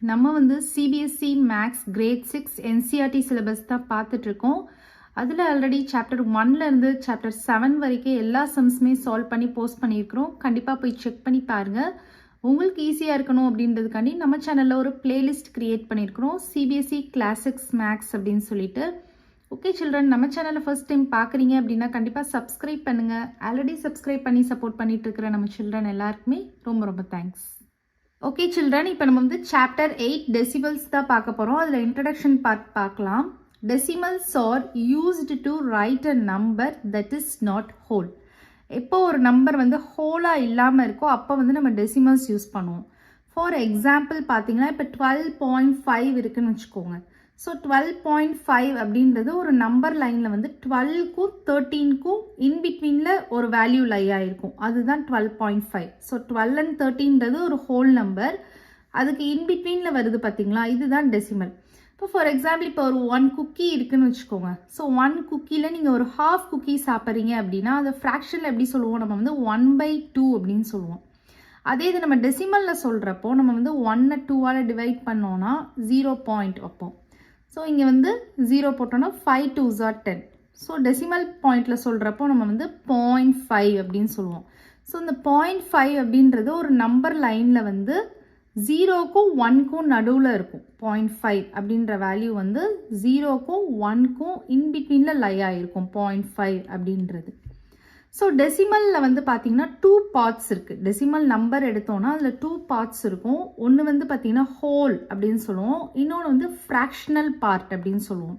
நம்ம வந்து CBSE maths grade 6 NCERT syllabus தான் பார்த்துட்ருக்கோம். அதில் ஆல்ரெடி சாப்டர் 1லேருந்து சாப்டர் 7 வரைக்கும் எல்லா சம்ஸுமே சால்வ் பண்ணி போஸ்ட் பண்ணியிருக்கிறோம். கண்டிப்பாக போய் செக் பண்ணி பாருங்கள். உங்களுக்கு ஈஸியாக இருக்கணும் அப்படின்றதுக்காண்டி நம்ம சேனலில் ஒரு பிளேலிஸ்ட் க்ரியேட் பண்ணியிருக்கிறோம், சிபிஎஸ்சி கிளாசிக்ஸ் மேக்ஸ் அப்படின்னு சொல்லிட்டு. ஓகே சில்ட்ரன், நம்ம சேனலை ஃபர்ஸ்ட் டைம் பார்க்குறீங்க அப்படின்னா கண்டிப்பாக சப்ஸ்கிரைப் பண்ணுங்கள். ஆல்ரெடி சப்ஸ்கிரைப் பண்ணி சப்போர்ட் பண்ணிட்டு இருக்கிற நம்ம சில்ட்ரன் எல்லாருக்குமே ரொம்ப ரொம்ப தேங்க்ஸ். ஓகே சில்ட்ரன், இப்போ நம்ம வந்து சாப்டர் 8 டெசிமல்ஸ் தான் பார்க்க போகிறோம். அதில் இன்ட்ரடக்ஷன் பார்ட் பார்க்கலாம். Decimals R used to right a number that is not whole. எப்போ ஒரு நம்பர் வந்து ஹோலாக இல்லாமல் இருக்கோ அப்போ வந்து நம்ம டெசிமல்ஸ் யூஸ் பண்ணுவோம். ஃபார் எக்ஸாம்பிள் பார்த்தீங்கன்னா இப்போ 12.5 இருக்குன்னு வச்சுக்கோங்க. ஸோ 12.5 அப்படின்றது ஒரு நம்பர் லைனில் வந்து 12க்கும் 13க்கும் இன்பிட்வீனில் ஒரு வேல்யூ லை ஆகிருக்கும், அதுதான் 12.5. ஸோ 12 and 13ன்றது ஒரு ஹோல் நம்பர், அதுக்கு இன்பிட்வீனில் வருது பார்த்தீங்களா, இதுதான் டெசிமல். இப்போ ஃபார் எக்ஸாம்பிள் இப்போ ஒரு 1 குக்கி இருக்குன்னு வச்சுக்கோங்க. ஸோ 1 குக்கியில் நீங்கள் ஒரு ஹாஃப் குக்கி சாப்பிட்றீங்க அப்படின்னா அதை ஃப்ராக்ஷனில் எப்படி சொல்லுவோம், நம்ம வந்து 1/2 அப்படின்னு சொல்லுவோம். அதே இது நம்ம டெசிமலில் சொல்கிறப்போ நம்ம வந்து 1 2ஆல் டிவைட் பண்ணோன்னா 0 பாயிண்ட் வைப்போம். ஸோ இங்கே வந்து 0 போட்டோன்னா 5 2s are 10. ஸோ டெசிமல் பாயிண்டில் சொல்கிறப்போ நம்ம வந்து 0.5 அப்படின்னு சொல்லுவோம். ஸோ இந்த 0.5 அப்படின்றது ஒரு நம்பர் லைனில் வந்து 0க்கும் 1க்கும் நடுவில் இருக்கும். 0.5 அப்படின்ற வேல்யூ வந்து 0க்கும் 1க்கும் இன்பிட்வீனில் லை ஆகிருக்கும் 0.5 அப்படின்றது. ஸோ டெசிமலில் வந்து பார்த்தீங்கன்னா 2 பார்ட்ஸ் இருக்குது. டெசிமல் நம்பர் எடுத்தோன்னா அதில் 2 பார்ட்ஸ் இருக்கும். ஒன்று வந்து பார்த்தீங்கன்னா ஹோல் அப்படின்னு சொல்லுவோம், இன்னொன்று வந்து ஃப்ராக்ஷனல் பார்ட் அப்படின்னு சொல்லுவோம்.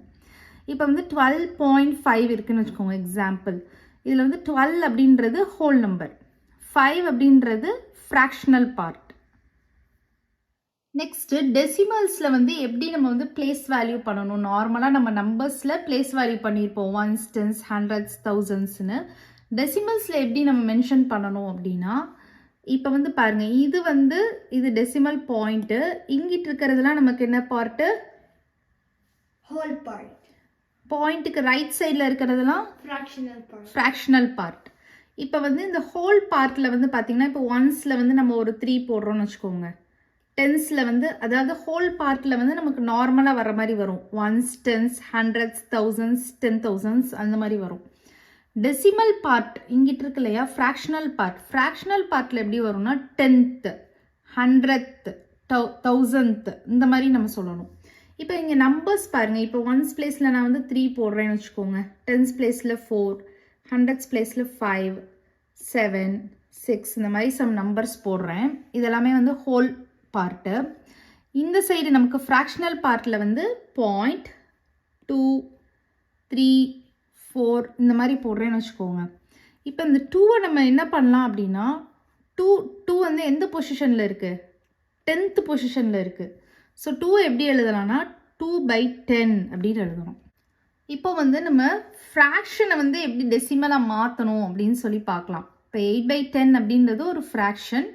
இப்போ வந்து 12.5 இருக்குன்னு வச்சுக்கோங்க எக்ஸாம்பிள். இதில் வந்து 12 அப்படின்றது ஹோல் நம்பர், 5 அப்படின்றது ஃப்ராக்ஷனல் பார்ட். நெக்ஸ்ட்டு டெசிமல்ஸில் வந்து எப்படி நம்ம வந்து பிளேஸ் வேல்யூ பண்ணணும். நார்மலாக நம்ம நம்பர்ஸில் பிளேஸ் வேல்யூ பண்ணியிருப்போம், 1s 10s 100s 1000ஸ்ன்னு. டெசிமல்ஸில் எப்படி நம்ம மென்ஷன் பண்ணணும் அப்படின்னா, இப்போ வந்து பாருங்கள், இது வந்து இது டெசிமல் பாயிண்ட்டு, இங்கிட்டு இருக்கிறதுலாம் நமக்கு என்ன பார்ட்டு, ஹோல் பார்ட். பாயிண்ட்டுக்கு ரைட் சைடில் இருக்கிறதுலாம் ஃப்ராக்ஷனல் பார்ட். இப்போ வந்து இந்த ஹோல் பார்ட்டில் வந்து பார்த்தீங்கன்னா இப்போ 1ஸ்ல வந்து நம்ம ஒரு 3 போடுறோம்னு வச்சுக்கோங்க. 10ஸ்ல வந்து அதாவது ஹோல் பார்ட்டில் வந்து நமக்கு நார்மலாக வர மாதிரி வரும், 1s 10s 100s 1000s 10,000s அந்த மாதிரி வரும். டெசிமல் பார்ட் இங்கிட்டு இருக்கு இல்லையா, ஃப்ராக்ஷனல் பார்ட். ஃப்ராக்ஷனல் பார்ட்டில் எப்படி வரும்னா 10th 100th 1000th இந்த மாதிரி நம்ம சொல்லணும். இப்போ இங்கே நம்பர்ஸ் பாருங்கள். இப்போ 1s பிளேஸில் நான் வந்து 3 போடுறேன்னு வச்சுக்கோங்க, 10s பிளேஸில் 4, 100s பிளேஸில் 5 7 6 இந்த மாதிரி சம் நம்பர்ஸ் போடுறேன். இதெல்லாமே வந்து ஹோல் பார்ட்டு. இந்த சைடு நமக்கு ஃப்ராக்ஷனல் பார்ட்டில் வந்து 0.2 3 4 இந்த மாதிரி போடுறேன்னு வச்சுக்கோங்க. இப்போ இந்த 2வை நம்ம என்ன பண்ணலாம் அப்படின்னா, 2 வந்து எந்த பொசிஷனில் இருக்குது, 10th பொசிஷனில் இருக்குது. ஸோ 2வை எப்படி எழுதலாம்னா 2/10 அப்படின்னு எழுதணும். இப்போ வந்து நம்ம ஃப்ராக்ஷனை வந்து எப்படி டெசிமலாக மாற்றணும் அப்படின்னு சொல்லி பார்க்கலாம். இப்போ 8/10 அப்படின்றது ஒரு ஃப்ராக்ஷன்.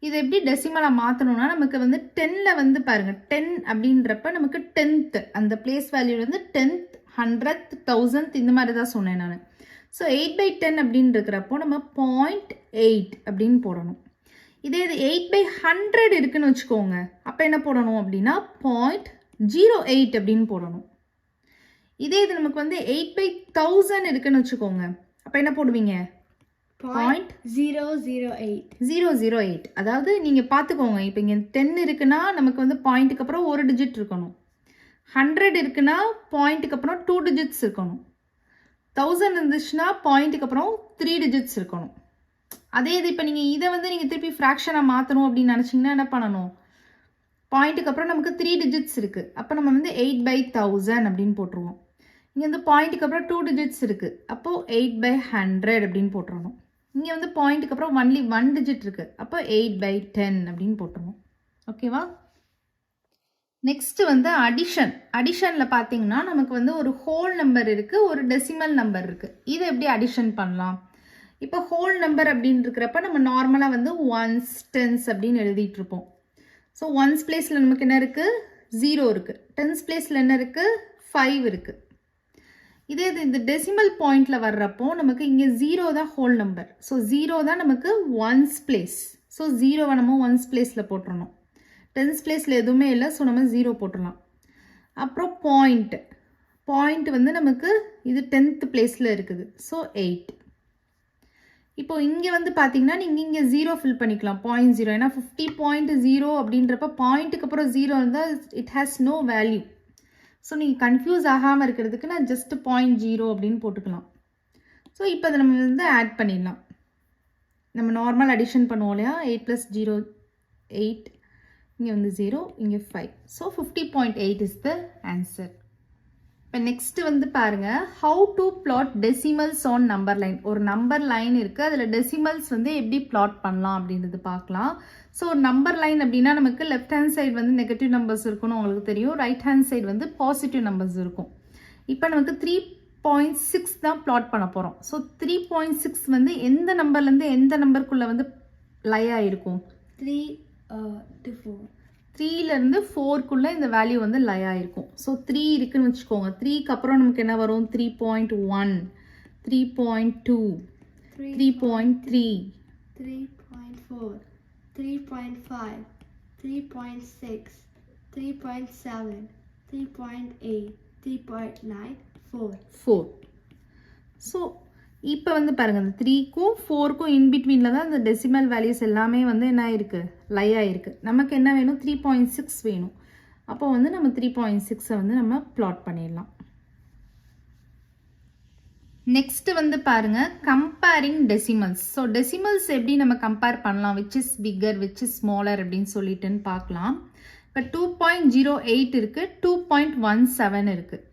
இது எப்படி டெசிமலாக மாற்றணும்னா, நமக்கு வந்து 10ல் வந்து பாருங்கள், 10 அப்படின்றப்ப நமக்கு 10th அந்த பிளேஸ் வேல்யூ வந்து 10th 100th 1000th இந்த மாதிரி தான் சொன்னேன் நான். ஸோ 8/10 அப்படின்னு இருக்கிறப்போ நம்ம 0.8 அப்படின்னு போடணும். இதே இது 8/100 இருக்குன்னு வச்சுக்கோங்க, அப்போ என்ன போடணும் அப்படின்னா 0.08 அப்படின்னு போடணும். இதே இது நமக்கு வந்து 8/1000 இருக்குன்னு வச்சுக்கோங்க, அப்போ என்ன போடுவீங்க, 0.008. அதாவது நீங்கள் பார்த்துக்கோங்க, இப்போ இங்கே 10 இருக்குன்னா நமக்கு வந்து பாயிண்ட்டுக்கு அப்புறம் ஒரு டிஜிட் இருக்கணும், 100 இருக்குன்னா பாயிண்ட்டுக்கு அப்புறம் 2 டிஜிட்ஸ் இருக்கணும், 1000 இருந்துச்சுன்னா பாயிண்ட்டுக்கு அப்புறம் 3 டிஜிட்ஸ் இருக்கணும். அதே இது இப்போ நீங்கள் இதை வந்து நீங்கள் திருப்பி ஃப்ராக்ஷனாக மாற்றணும் அப்படின்னு நினச்சிங்கன்னா என்ன பண்ணணும், பாயிண்ட்டுக்கு அப்புறம் நமக்கு 3 டிஜிட்ஸ் இருக்குது, அப்போ நம்ம வந்து 8/1000 அப்படின்னு போட்டுருவோம். இங்கே வந்து பாயிண்ட்டுக்கு அப்புறம் 2 டிஜிட்ஸ் இருக்குது, அப்போது 8/100 அப்படின்னு போட்டுருவோம். இங்கே வந்து பாயிண்ட்டுக்கு அப்புறம் ஒன்லி 1 டிஜிட் இருக்குது, அப்போ 8/10 அப்படின்னு போட்டுருவோம். ஓகேவா? நெக்ஸ்ட்டு வந்து அடிஷன். அடிஷனில் பார்த்தீங்கன்னா நமக்கு வந்து ஒரு ஹோல் நம்பர் இருக்குது, ஒரு டெசிமல் நம்பர் இருக்குது. இதை எப்படி அடிஷன் பண்ணலாம்? இப்போ ஹோல் நம்பர் அப்படின்னு இருக்கிறப்ப நம்ம நார்மலாக வந்து 1s 10s அப்படின்னு எழுதிட்டுருப்போம். ஸோ 1s பிளேஸில் நமக்கு என்ன இருக்குது, 0 இருக்குது. 10s பிளேஸில் என்ன இருக்குது, 5 இருக்குது. இதே இது இந்த டெசிமல் பாயிண்டில் வர்றப்போ நமக்கு இங்கே 0 தான் ஹோல் நம்பர். ஸோ 0 தான் நமக்கு 1s பிளேஸ். ஸோ 0வை நம்ம 1s பிளேஸில் போட்டுறணும். டென்ஸ் பிளேஸில் எதுவுமே இல்லை, ஸோ நம்ம 0 போட்டுடலாம். அப்புறம் பாயிண்ட் வந்து நமக்கு இது 10th பிளேஸில் இருக்குது, ஸோ 8. இப்போ இங்கே வந்து பார்த்தீங்கன்னா நீங்கள் இங்கே 0 ஃபில் பண்ணிக்கலாம், 0.0. ஏன்னா 50.0 அப்படின்றப்ப பாயிண்ட்டுக்கு அப்புறம் 0 இருந்தால் it has no value. So நீங்கள் கன்ஃபியூஸ் ஆகாமல் இருக்கிறதுக்கு நான் ஜஸ்ட் 0.0 அப்படின்னு போட்டுக்கலாம். ஸோ இப்போ அதை நம்ம வந்து ஆட் பண்ணிடலாம். நம்ம நார்மல் அடிஷன் பண்ணுவோம் இல்லையா, 8 + 0 8, இங்கே வந்து 0, இங்கே 5. So 50.8 is the answer. இப்போ நெக்ஸ்ட்டு வந்து பாருங்கள், how to plot decimals on number line. ஒரு நம்பர் லைன் இருக்குது, அதில் டெசிமல்ஸ் வந்து எப்படி பிளாட் பண்ணலாம் அப்படின்றது பார்க்கலாம். ஸோ நம்பர் லைன் அப்படின்னா நமக்கு லெஃப்ட் ஹேண்ட் சைடு வந்து நெகட்டிவ் நம்பர்ஸ் இருக்குன்னு உங்களுக்கு தெரியும், ரைட் ஹேண்ட் சைடு வந்து பாசிட்டிவ் நம்பர்ஸ் இருக்கும். இப்போ நமக்கு 3.6 தான் பிளாட் பண்ண போகிறோம். ஸோ 3.6 வந்து எந்த நம்பர்லேருந்து எந்த நம்பருக்குள்ளே வந்து லையாக இருக்கும்? 3 to 4. 3லேருந்து 4க்குள்ளே இந்த வேல்யூ வந்து லையாக இருக்கும். ஸோ 3 இருக்குன்னு வச்சுக்கோங்க. 3க்கு அப்புறம் நமக்கு என்ன வரும்? 3.1, 3.2, 3.3, 3.4, 3.5, 3.6, 3.7, 3.8, 3.9, 4. ஸோ இப்போ வந்து பாருங்கள், இந்த 3க்கும் 4க்கும் இன்பிட்வீனில் தான் இந்த டெசிமல் வேல்யூஸ் எல்லாமே வந்து என்ன இருக்குது? லையாக இருக்குது. நமக்கு என்ன வேணும்? 3.6 வேணும். அப்போ வந்து நம்ம 3.6 வந்து நம்ம பிளாட் பண்ணிடலாம். நெக்ஸ்ட்டு வந்து பாருங்கள், கம்பேரிங் டெசிமல்ஸ். ஸோ டெசிமல்ஸ் எப்படி நம்ம கம்பேர் பண்ணலாம், which is bigger which is smaller அப்படின்னு சொல்லிட்டுன்னு பார்க்கலாம். இப்போ 2.08 இருக்குது, 2.17 இருக்குது.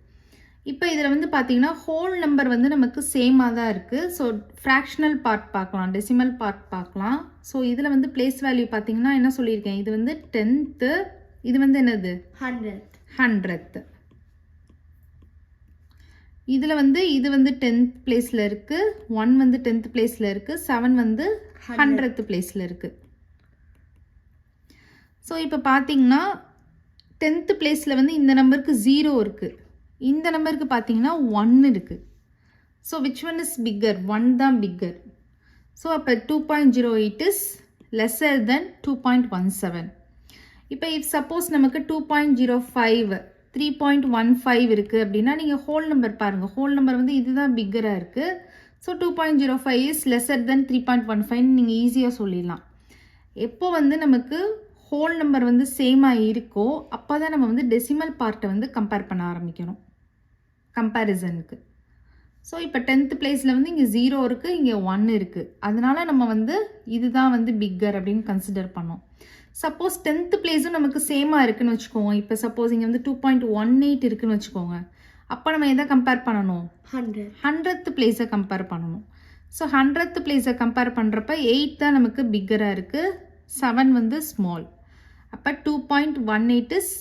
இப்போ இதில் வந்து பார்த்தீங்கன்னா ஹோல் நம்பர் வந்து நமக்கு சேமாக தான் இருக்குது. ஸோ ஃப்ராக்ஷனல் பார்ட் பார்க்கலாம், டெசிமல் பார்ட் பார்க்கலாம். ஸோ இதில் வந்து பிளேஸ் வேல்யூ பார்த்தீங்கன்னா என்ன சொல்லியிருக்கேன், இது வந்து 10th, இது வந்து என்னது? 100th. இதில் வந்து இது வந்து 10th பிளேஸில் இருக்குது, 1 வந்து 10th பிளேஸில் இருக்குது, 7 வந்து 100th பிளேஸில் இருக்குது. ஸோ இப்போ பார்த்தீங்கன்னா 10th பிளேஸில் வந்து இந்த நம்பருக்கு 0 இருக்குது, இந்த நம்பருக்கு பார்த்தீங்கன்னா 1 இருக்குது. So which one is bigger? 1 தான் பிக்கர். ஸோ அப்போ 2.08 இஸ் லெஸ்ஸர் தென் 2.17. இப்போ இஃப் சப்போஸ் நமக்கு 2.05, 3.15 இருக்குது அப்படின்னா நீங்கள் ஹோல் நம்பர் பாருங்கள், ஹோல் நம்பர் வந்து இதுதான் பிக்கராக இருக்குது. ஸோ 2.05 இஸ் லெஸ்ஸர் தென் 3.15 நீங்கள் ஈஸியாக சொல்லிடலாம். எப்போ வந்து நமக்கு ஹோல் நம்பர் வந்து சேமாக இருக்கோ அப்போ தான் நம்ம வந்து டெசிமல் பார்ட்டை வந்து கம்பேர் பண்ண ஆரம்பிக்கணும் கம்பேரிசனுக்கு. ஸோ இப்போ 10th பிளேஸில் வந்து இங்கே 0 இருக்குது, இங்கே 1 இருக்குது. அதனால நம்ம வந்து இதுதான் வந்து பிக்கர் அப்படின்னு கன்சிடர் பண்ணோம். சப்போஸ் 10th பிளேஸும் நமக்கு சேமாக இருக்குன்னு வச்சுக்கோங்க. இப்போ சப்போஸ் இங்கே வந்து 2.18 இருக்குன்னு வச்சுக்கோங்க. அப்போ நம்ம எதை கம்பேர் பண்ணணும்? 100th பிளேஸை கம்பேர் பண்ணணும். ஸோ 100th பிளேஸை கம்பேர் பண்ணுறப்ப 8 தான் நமக்கு பிக்கராக இருக்குது, 7 வந்து ஸ்மால். அப்போ 2.18 இஸ்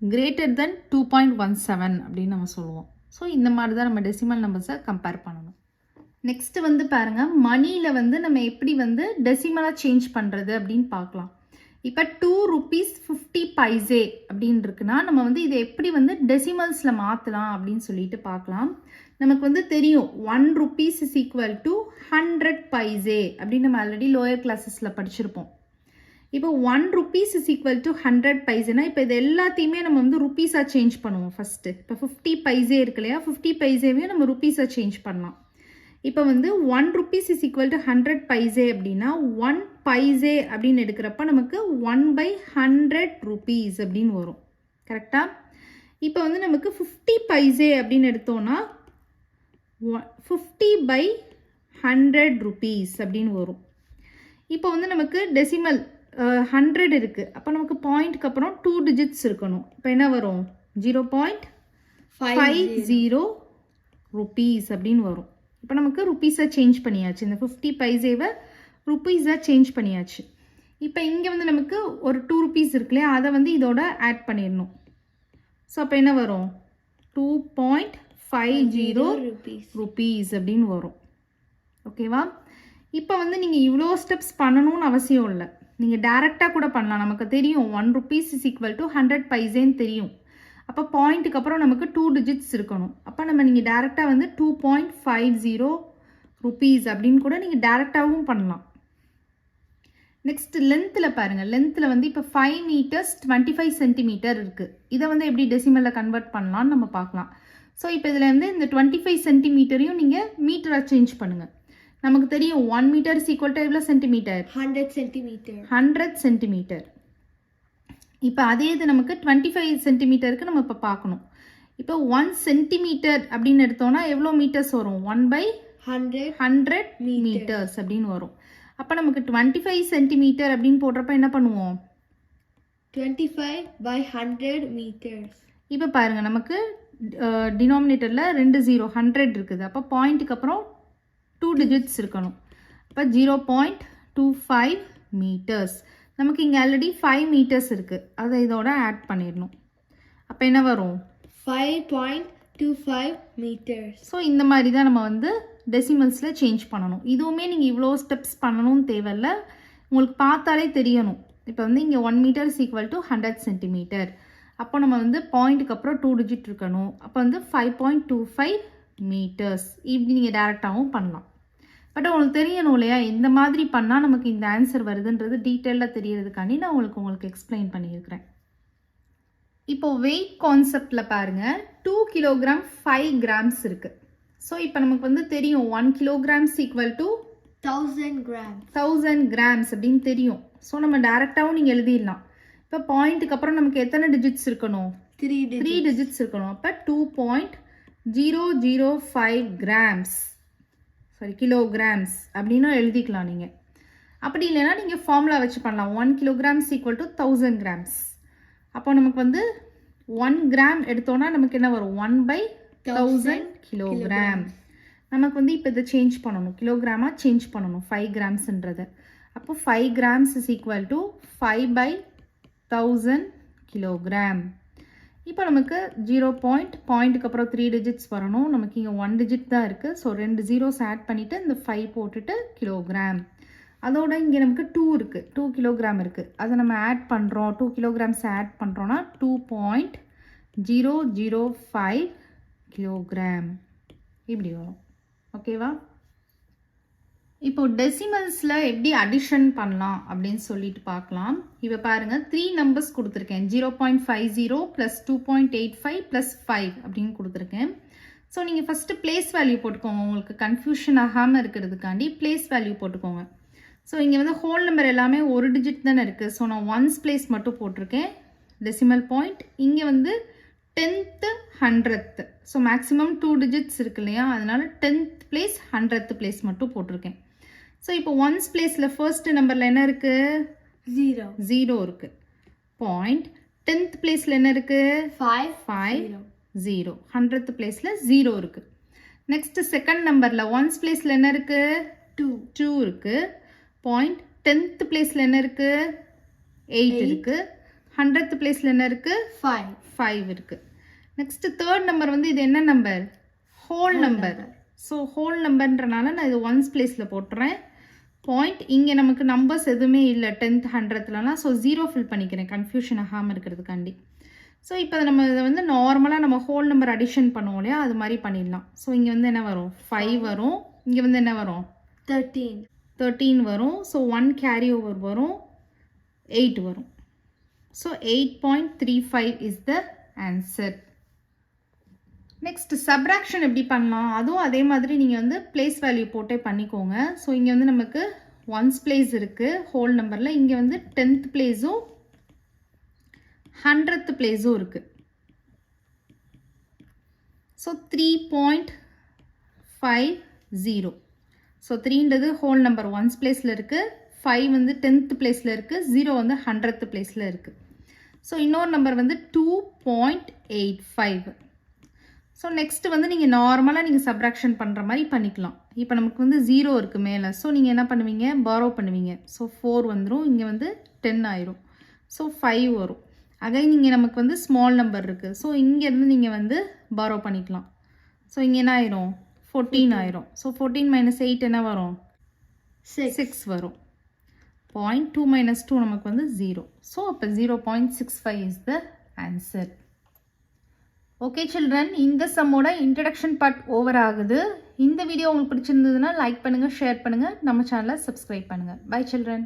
கிரேட்டர் தென் 2.17 அப்படின்னு நம்ம சொல்லுவோம். ஸோ இந்த மாதிரி தான் நம்ம டெசிமல் நம்பர்ஸை கம்பேர் பண்ணணும். நெக்ஸ்ட்டு வந்து பாருங்கள், மணியில் வந்து நம்ம எப்படி வந்து டெசிமலாக சேஞ்ச் பண்ணுறது அப்படின்னு பார்க்கலாம். இப்போ 2 rupees 50 paise அப்படின்னு இருக்குன்னா நம்ம வந்து இதை எப்படி வந்து டெசிமல்ஸில் மாற்றலாம் அப்படின்னு சொல்லிட்டு பார்க்கலாம். நமக்கு வந்து தெரியும் 1 rupees is equal to 100 paise அப்படின்னு நம்ம ஆல்ரெடி லோயர் கிளாஸஸில் படிச்சிருப்போம். இப்போ 1 rupees is equal to 100 பைசேனா இப்போ இது எல்லாத்தையுமே நம்ம வந்து ருப்பீஸாக சேஞ்ச் பண்ணுவோம் ஃபஸ்ட்டு. இப்போ 50 பைசே இருக்கு இல்லையா, 50 பைசேவையும் நம்ம ருப்பீஸாக சேஞ்ச் பண்ணலாம். இப்போ வந்து 1 rupees is equal to 100 paise அப்படின்னா 1 paise அப்படின்னு எடுக்கிறப்ப நமக்கு 1/100 rupees அப்படின்னு வரும். கரெக்டாக? இப்போ வந்து நமக்கு 50 paise அப்படின்னு எடுத்தோன்னா 50/100 rupees அப்படின்னு வரும். இப்போ வந்து நமக்கு டெசிமல் 100 இருக்குது. அப்போ நமக்கு பாயிண்ட்க்கு அப்புறம் 2 digits இருக்கணும். இப்போ என்ன வரும்? 0.50 rupees அப்படின்னு வரும். இப்போ நமக்கு ருப்பீஸாக சேஞ்ச் பண்ணியாச்சு, இந்த 50 பைசேவை ருப்பீஸாக சேஞ்ச் பண்ணியாச்சு. இப்போ இங்கே வந்து நமக்கு ஒரு 2 rupees இருக்கு இல்லையா, அதை வந்து இதோட ஆட் பண்ணிடணும். ஸோ அப்போ என்ன வரும்? 2.50 rupees அப்படின்னு வரும். ஓகேவா? இப்போ வந்து நீங்கள் இவ்வளோ ஸ்டெப்ஸ் பண்ணணும்னு அவசியம் இல்லை, நீங்கள் டேரெக்டாக கூட பண்ணலாம். நமக்கு தெரியும் 1 rupees is equal to 100 பைசேன்னு தெரியும். அப்போ பாயிண்ட்டுக்கு அப்புறம் நமக்கு 2 digits இருக்கணும். அப்போ நீங்கள் டேரெக்டாக வந்து 2.50 rupees அப்படின்னு கூட நீங்கள் டேரெக்டாகவும் பண்ணலாம். நெக்ஸ்ட் லென்த்தில் பாருங்கள். லென்த்தில் வந்து இப்போ 5 meters 25 சென்டிமீட்டர் இருக்குது. இதை வந்து எப்படி டெசிமலில் கன்வெர்ட் பண்ணலான்னு நம்ம பார்க்கலாம். ஸோ இப்போ இதில் வந்து இந்த 25 சென்டிமீட்டரையும் நீங்கள் மீட்டராக சேஞ்ச் பண்ணுங்கள். நமக்கு தெரியும் 1 meter is equal to எவ்வளோ சென்டிமீட்டர்? 100 centimeter. 100 சென்டிமீட்டர். இப்போ அதே இது நமக்கு 25 சென்டிமீட்டருக்கு நம்ம இப்போ பார்க்கணும். இப்போ 1 சென்டிமீட்டர் அப்படின்னு எடுத்தோம்னா எவ்வளோ மீட்டர்ஸ் வரும்? 1/100 மீட்டர்ஸ் அப்படின்னு வரும். அப்போ நமக்கு 25 சென்டிமீட்டர் அப்படின்னு போடுறப்ப என்ன பண்ணுவோம்? 25/100 meters. இப்போ பாருங்கள், நமக்கு டினாமினேட்டரில் 2 0 100 இருக்குது. அப்போ பாயிண்ட்டுக்கு அப்புறம் 2 digits இருக்கணும். அப்போ 0.25 meters. நமக்கு இங்கே ஆல்ரெடி 5 meters இருக்குது. அதை இதோட ஆட் பண்ணிடணும். அப்போ என்ன வரும்? 5.25 meters. ஸோ இந்த மாதிரி தான் நம்ம வந்து டெசிமல்ஸில் சேஞ்ச் பண்ணணும். இதுவுமே நீங்கள் இவ்வளோ ஸ்டெப்ஸ் பண்ணணும்னு தேவையில்ல, உங்களுக்கு பார்த்தாலே தெரியணும். இப்போ வந்து இங்கே 1 meter is equal to 100 centimetre. அப்போ நம்ம வந்து பாயிண்ட்டுக்கு அப்புறம் 2 digit இருக்கணும். அப்போ வந்து 5.25 meters. இப்படி நீங்கள் டேரெக்டாகவும் பண்ணலாம். பட் உங்களுக்கு தெரியணும் இல்லையா, இந்த மாதிரி பண்ணால் நமக்கு இந்த ஆன்சர் வருதுன்றது டீட்டெயிலாக தெரியறதுக்காண்டி நான் உங்களுக்கு எக்ஸ்பிளைன் பண்ணியிருக்கிறேன். இப்போ வெயிட் கான்செப்டில் பாருங்கள், 2 kilogram 5 grams இருக்குது. ஸோ இப்போ நமக்கு வந்து தெரியும் 1 kilogram equal to 1000 grams. 1000 grams அப்படின்னு தெரியும். ஸோ நம்ம டேரெக்டாகவும் நீங்கள் எழுதிடலாம். இப்போ பாயிண்ட்டுக்கு அப்புறம் நமக்கு எத்தனை டிஜிட்ஸ் இருக்கணும்? 3 digits இருக்கணும். அப்போ 2.005 grams, சாரி kilograms அப்படின்னு எழுதிக்கலாம் நீங்கள். அப்படி இல்லைன்னா நீங்கள் ஃபார்முலா வச்சு பண்ணலாம். 1 kilogram equal to 1000 grams. அப்போ நமக்கு வந்து 1 gram எடுத்தோன்னா நமக்கு என்ன வரும்? 1/1000 kilogram. நமக்கு வந்து இப்போ இதை சேஞ்ச் பண்ணணும், கிலோகிராமாக சேஞ்ச் பண்ணணும் 5 gramsன்றதை. அப்போ 5 grams is equal to 5/1000 kilogram. இப்போ நமக்கு 0 பாயிண்ட்டுக்கு அப்புறம் 3 digits வரணும். நமக்கு இங்கே 1 digit தான் இருக்குது. ஸோ 2 zeros ஆட் பண்ணிவிட்டு இந்த 5 போட்டுட்டு கிலோகிராம். அதோட இங்கே நமக்கு 2 இருக்குது, 2 kilogram இருக்குது. அதை நம்ம ஆட் பண்ணுறோம், 2 kilograms ஆட் பண்ணுறோன்னா 2.005 kilogram இப்படி வரும். ஓகேவா? இப்போ டெசிமல்ஸில் எப்படி அடிஷன் பண்ணலாம் அப்படின்னு சொல்லிட்டு பார்க்கலாம். இப்போ பாருங்கள், 3 numbers கொடுத்துருக்கேன். 0.50 + 2.85 + 5 அப்படின்னு கொடுத்துருக்கேன். ஸோ நீங்கள் ஃபஸ்ட்டு பிளேஸ் வேல்யூ போட்டுக்கோங்க. உங்களுக்கு கன்ஃபியூஷன் ஆகாமல் இருக்கிறதுக்காண்டி பிளேஸ் வேல்யூ போட்டுக்கோங்க. ஸோ இங்கே வந்து ஹோல் நம்பர் எல்லாமே ஒரு டிஜிட் தானே இருக்குது. ஸோ நான் 1s place மட்டும் போட்டிருக்கேன் டெசிமல் பாயிண்ட். இங்கே வந்து 10th 100th. So maximum 2 digits இருக்கு இல்லையா, அதனால 10th place 100th place மட்டும் போட்டிருக்கேன். ஸோ இப்போ 1s placeல ஃபர்ஸ்ட் நம்பரில் என்ன இருக்குது? 0 இருக்குது. பாயிண்ட் 10th placeல என்ன இருக்குது? 5 0. 100th placeல 0 இருக்குது. நெக்ஸ்ட் செகண்ட் நம்பரில் 1s placeல என்ன இருக்குது? 2 இருக்குது. பாயிண்ட் 10th placeல என்ன இருக்குது? 8 இருக்குது. 100th placeல என்ன இருக்குது? 5 இருக்குது. நெக்ஸ்ட் தேர்ட் நம்பர் வந்து இது என்ன நம்பர்? Whole number. ஸோ ஹோல் நம்பர்ன்றனால நான் இது 1s placeல போட்டுறேன். பாயிண்ட் இங்கே நமக்கு நம்பர்ஸ் எதுவுமே இல்லை 10th 100thலாம். ஸோ 0 ஃபில் பண்ணிக்கிறேன் கன்ஃபியூஷன் ஆகாமல் இருக்கிறதுக்காண்டி. ஸோ இப்போ நம்ம இதை வந்து நார்மலாக நம்ம ஹோல் நம்பர் அடிஷன் பண்ணுவோம் இல்லையா, அது மாதிரி பண்ணிடலாம். ஸோ இங்கே வந்து என்ன வரும்? 5 வரும். இங்கே வந்து என்ன வரும்? 13 வரும். ஸோ 1 கேரி ஓவர் வரும், 8 வரும். So 8.35 is the answer. Next subtraction எப்படி பண்ணலாம், அதுவும் அதே மாதிரி நீங்கள் வந்து பிளேஸ் வேல்யூ போட்டே பண்ணிக்கோங்க. ஸோ இங்கே வந்து நமக்கு 1s place இருக்குது ஹோல் நம்பரில். இங்கே வந்து 10th placeம் 100th placeம் இருக்குது. ஸோ 3.50. ஸோ 3ன்றது ஹோல் நம்பர் 1s placeல இருக்குது, 5 வந்து 10th placeல இருக்குது, 0 வந்து 100th placeல இருக்குது. ஸோ இன்னொரு நம்பர் வந்து 2.85. ஸோ நெக்ஸ்ட்டு வந்து நீங்கள் நார்மலாக நீங்கள் சப்ராக்ஷன் பண்ணுற மாதிரி பண்ணிக்கலாம். இப்போ நமக்கு வந்து 0 இருக்குது மேலே. ஸோ நீங்கள் என்ன பண்ணுவீங்க? பாரோ பண்ணுவீங்க. ஸோ 4 வந்துடும். இங்கே வந்து 10 ஆயிரும். ஸோ 5 வரும். அகைன் இங்கே நமக்கு வந்து ஸ்மால் நம்பர் இருக்குது. ஸோ இங்கேருந்து நீங்கள் வந்து பாரோ பண்ணிக்கலாம். ஸோ இங்கே என்ன ஆயிரும்? 14 ஆயிரும். ஸோ 14 - 8 என்ன வரும்? 6 வரும். பாயிண்ட் 2 - 2 நமக்கு வந்து 0. ஸோ அப்போ 0.65 is the answer. Okay children, இந்த சம்மோட இன்ட்ரடக்ஷன் பார்ட் ஓவர் ஆகுது. இந்த வீடியோ உங்களுக்கு பிடிச்சிருந்ததுன்னா லைக் பண்ணுங்கள், ஷேர் பண்ணுங்கள், நம்ம சேனலை சப்ஸ்கிரைப் பண்ணுங்கள். Bye children.